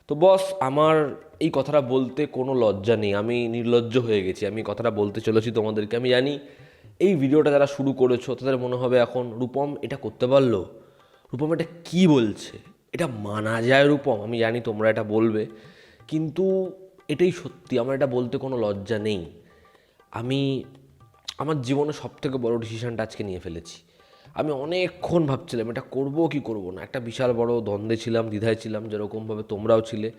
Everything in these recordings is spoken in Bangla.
তো বস, আমার এই কথাটা বলতে কোনো লজ্জা নেই, আমি নির্লজ্জ হয়ে গেছি। আমি কথাটা বলতে চলেছি তোমাদেরকে। আমি জানি এই ভিডিওটা যারা শুরু করেছো তাদের মনে হবে এখন রূপম এটা করতে পারলো, রূপম এটা কি বলছে, এটা মানা যায় রূপম? আমি জানি তোমরা এটা বলবে, কিন্তু এটাই সত্যি, আমার এটা বলতে কোনো লজ্জা নেই। আমি আমার জীবনে সবথেকে বড় ডিসিশনটা আজকে নিয়ে ফেলেছি। আমি অনেকক্ষণ ভাবছিলাম এটা করব কি করব না, একটা বিশাল বড় দ্বন্দ্বে ছিলাম, দ্বিধায় ছিলাম, যেরকমভাবে তোমরাও ছিলে,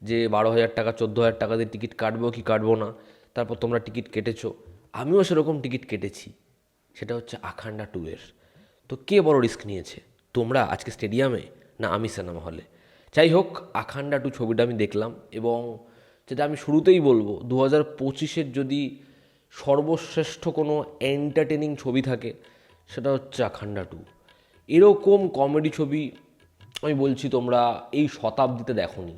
যে 12,000 টাকা 14,000 টাকা দিয়ে টিকিট কাটবো কি কাটবো না। তারপর তোমরা টিকিট কেটেছো, আমিও সেরকম টিকিট কেটেছি। সেটা হচ্ছে আখান্ডা 2 এর। তো কে বড় রিস্ক নিয়েছে, তোমরা আজকে স্টেডিয়ামে না আমি সিনেমা হলে? যাই হোক, আখান্ডা 2 ছবিটা আমি দেখলাম, এবং যেটা আমি শুরুতেই বলবো, 2025-এর যদি সর্বশ্রেষ্ঠ কোনো এন্টারটেনিং ছবি থাকে সেটা হচ্ছে আখান্ডা 2। এরকম কমেডি ছবি আমি বলছি তোমরা এই শতাব্দীতে দেখোনি।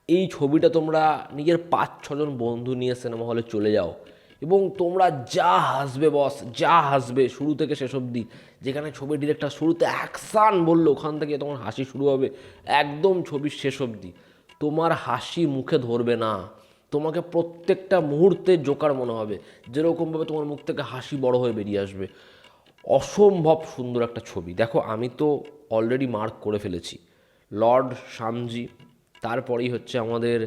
এই ছবিটা তোমরা নিজের 5-6 জন বন্ধু নিয়ে সিনেমা হলে চলে যাও, এবং তোমরা যা হাসবে বস, যা হাসবে শুরু থেকে শেষ অবধি। যেখানে ছবির ডিরেক্টর শুরুতে অ্যাকশান বললো, ওখান থেকে তোমার হাসি শুরু হবে একদম ছবির শেষ অবধি। তোমার হাসি মুখে ধরবে না, তোমাকে প্রত্যেকটা মুহূর্তে জোকার মনে হবে, যেরকমভাবে তোমার মুখ থেকে হাসি বড় হয়ে বেরিয়ে আসবে। অসম্ভব সুন্দর একটা ছবি। দেখো, আমি তো অলরেডি মার্ক করে ফেলেছি লর্ড শামজি, তারপরেই হচ্ছে আমাদের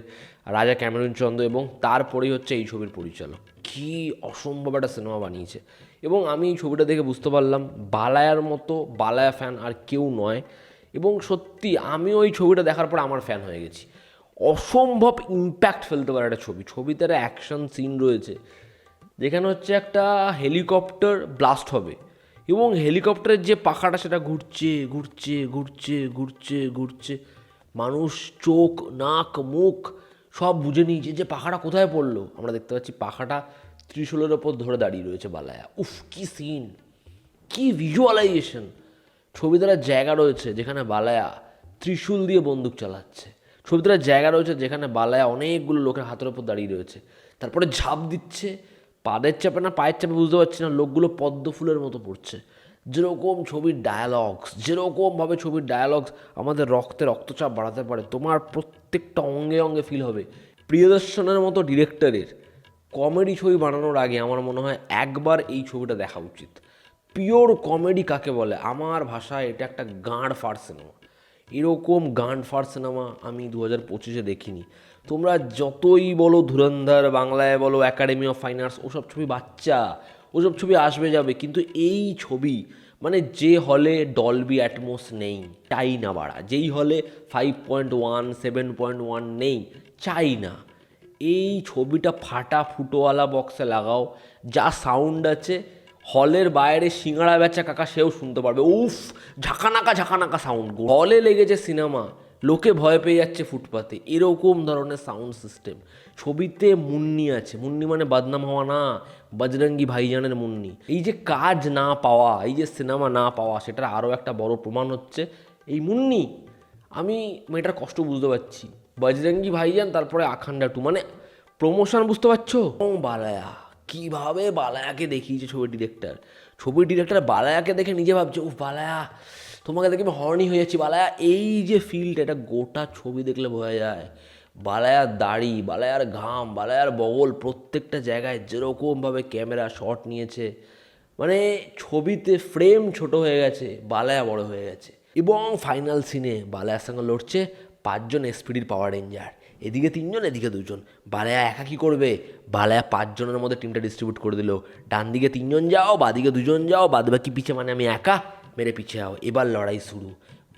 রাজা ক্যামেরুন চন্দ্র, এবং তারপরেই হচ্ছে এই ছবির পরিচালক। কি অসম্ভব একটা সিনেমা বানিয়েছে! এবং আমি এই ছবিটা দেখে বুঝতে পারলাম বালায়ার মতো বালায়া ফ্যান আর কেউ নয়। এবং সত্যি আমিও ওই ছবিটা দেখার পর আমার ফ্যান হয়ে গেছি। অসম্ভব ইম্প্যাক্ট ফেলতে পারে একটা ছবি। ছবিতে একটা অ্যাকশন সিন রয়েছে যেখানে হচ্ছে একটা হেলিকপ্টার ব্লাস্ট হবে, এবং হেলিকপ্টারের যে পাখাটা সেটা ঘুরছে ঘুরছে ঘুরছে ঘুরছে ঘুরছে। মানুষ চোখ নাক মুখ সব বুঝে নিয়েছে যে পাখাটা কোথায় পড়লো। আমরা দেখতে পাচ্ছি পাখাটা ত্রিশূলের ওপর ধরে দাঁড়িয়ে রয়েছে বালায়া। উফ, কি সিন, কি ভিজুয়ালাইজেশন! ছবিতে একটা জায়গা রয়েছে যেখানে বালায়া ত্রিশূল দিয়ে বন্দুক চালাচ্ছে। ছবিতে একটা জায়গা রয়েছে যেখানে বালায়া অনেকগুলো লোকের হাতের ওপর দাঁড়িয়ে রয়েছে, তারপরে ঝাঁপ দিচ্ছে। পাদের চাপে না পায়ের চাপে বুঝতে পারছি না, লোকগুলো পদ্ম ফুলের মতো পড়ছে। যেরকম ছবির ডায়ালগস, যেরকমভাবে ছবির ডায়ালগস আমাদের রক্তে রক্তচাপ বাড়াতে পারে, তোমার প্রত্যেকটা অঙ্গে অঙ্গে ফিল হবে। প্রিয়দর্শনের মতো ডিরেক্টরের কমেডি ছবি বানানোর আগে আমার মনে হয় একবার এই ছবিটা দেখা উচিত। পিওর কমেডি কাকে বলে, আমার ভাষায় এটা একটা গাঁড় ফাড় সিনেমা। এরকম গাঁড় ফাড় সিনেমা আমি 2025-এ দেখিনি। তোমরা যতই বলো ধুরন্ধর, বাংলায় বলো একাডেমি অফ ফাইন আর্টস, ওসব ছবি বাচ্চা, ওসব ছবি আসবে যাবে, কিন্তু এই ছবি, মানে যে হলে ডলবি অ্যাটমোস নেই, চাই না বাড়া, যেই হলে 5.1 7.1 নেই, চাই না। এই ছবিটা ফাটা ফুটোওয়ালা বক্সে লাগাও, যা সাউন্ড আছে হলের বাইরে সিঙ্গাড়া বেচা কাকা সেও শুনতে পারবে। উফ, ঝাঁকানাকা ঝাঁকানাকা সাউন্ড। হলে লেগেছে সিনেমা, লোকে ভয় পেয়ে যাচ্ছে ফুটপাতে, এরকম ধরনের সাউন্ড সিস্টেম। ছবিতে মুন্নি আছে, মুন্নি মানে বদনাম হওয়া না, বজরঙ্গি ভাইজানের মুন্নি। এই যে কাজ না পাওয়া, এই যে সিনেমা না পাওয়া, সেটার আরও একটা বড় প্রমাণ হচ্ছে এই মুন্নি। আমি মেয়েটার কষ্ট বুঝতে পারছি। বজরঙ্গি ভাইজান, তারপরে আখান্ডা 2, মানে প্রমোশন, বুঝতে পারছো? ও বালায়া, কীভাবে বালায়াকে দেখিয়েছে ছবির ডিরেক্টর বালায়াকে দেখে নিজে ভাবছে, উফ বালায়া, তোমাকে দেখে আমি হর্নি হয়ে যাচ্ছি বালায়া। এই যে ফিল্ড, এটা গোটা ছবি দেখলে বোঝা যায়। বালায়ার দাড়ি, বালায়ার ঘাম, বালায়ার বগল, প্রত্যেকটা জায়গায় যেরকমভাবে ক্যামেরা শট নিয়েছে, মানে ছবিতে ফ্রেম ছোট হয়ে গেছে, বালায়া বড় হয়ে গেছে। এবং ফাইনাল সিনে বালায়ার সঙ্গে লড়ছে 5 জন এসপিডির পাওয়ার রেঞ্জার, এদিকে 3 জন এদিকে 2 জন। বালায়া একা কী করবে? বালায়া 5 জনের মধ্যে টিমটা ডিস্ট্রিবিউট করে দিল, ডান দিকে 3 জন যাও, বাদিকে 2 জন যাও, বাদ বাকি পিছে, মানে আমি একা, মেরে পিছে যাও, এবার লড়াই শুরু।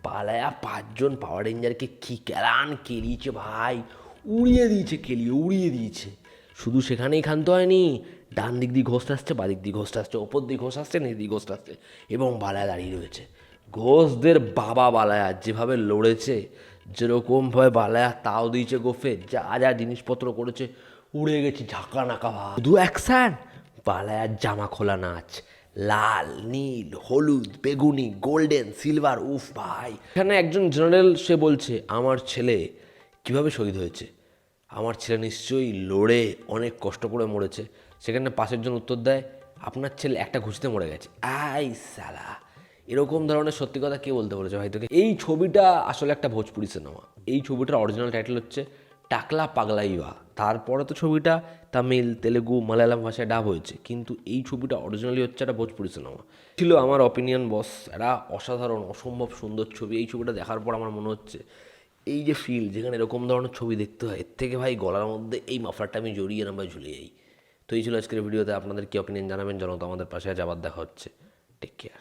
বালায়া 5 জন পাওয়ার রেঞ্জারকে কী কেরান কেলিয়েছে ভাই, উড়িয়ে দিয়েছে, কেলিয়ে উড়িয়ে দিয়েছে। শুধু সেখানেই ক্ষান্ত হয়নি, ডান দিক দিয়ে ঘোষটা আসছে, বাদিক দিয়ে ঘোষটা আসছে, ওপর দিয়ে ঘোষ আসছে, নিচ দিয়ে ঘোষটা আসছে, এবং বালায়া দাঁড়িয়ে রয়েছে। ঘোষদের বাবা বালায়া যেভাবে লড়েছে, যেরকমভাবে বালায়া তাও দিয়েছে গোফে, যা যা জিনিসপত্র করেছে, উড়ে গেছি ঝাঁকা নাকা ভাব। দু অ্যাকশন, বালায়ার জামা খোলা নাচ, লাল নীল হলুদ বেগুনি গোল্ডেন সিলভার, উফ ভাই। এখানে একজন জেনারেল সে বলছে আমার ছেলে কিভাবে শহীদ হয়েছে, আমার ছেলে নিশ্চয়ই লড়ে অনেক কষ্ট করে মরেছে। সেখানে পাশের জন উত্তর দেয়, আপনার ছেলে একটা ঘুষিতে মরে গেছে। আই সালা, এরকম ধরনের সত্যি কথা কে বলতে বলেছে ভাই তোকে? এই ছবিটা আসলে একটা ভোজপুরি সিনেমা। এই ছবিটার অরিজিনাল টাইটেল হচ্ছে টাকলা পাগলাইওয়া। তারপরে তো ছবিটা তামিল, তেলেগু, মালায়ালাম ভাষায় ডাব হয়েছে, কিন্তু এই ছবিটা অরিজিনালি হচ্ছে একটা ভোজপুরি সিনেমা। ছিল আমার অপিনিয়ন বস, একটা অসাধারণ অসম্ভব সুন্দর ছবি। এই ছবিটা দেখার পর আমার মনে হচ্ছে এই যে ফিল, যেখানে এরকম ধরনের ছবি দেখতে হয়, এর থেকে ভাই গলার মধ্যে এই মাফলারটা আমি জড়িয়ে এরম ভাই ঝুলে যাই। তো এই ছিল আজকের ভিডিওতে। আপনাদের কি অপিনিয়ন জানাবেন, জানাতো আমাদের পাশে আজ আবার দেখা হচ্ছে। Take care.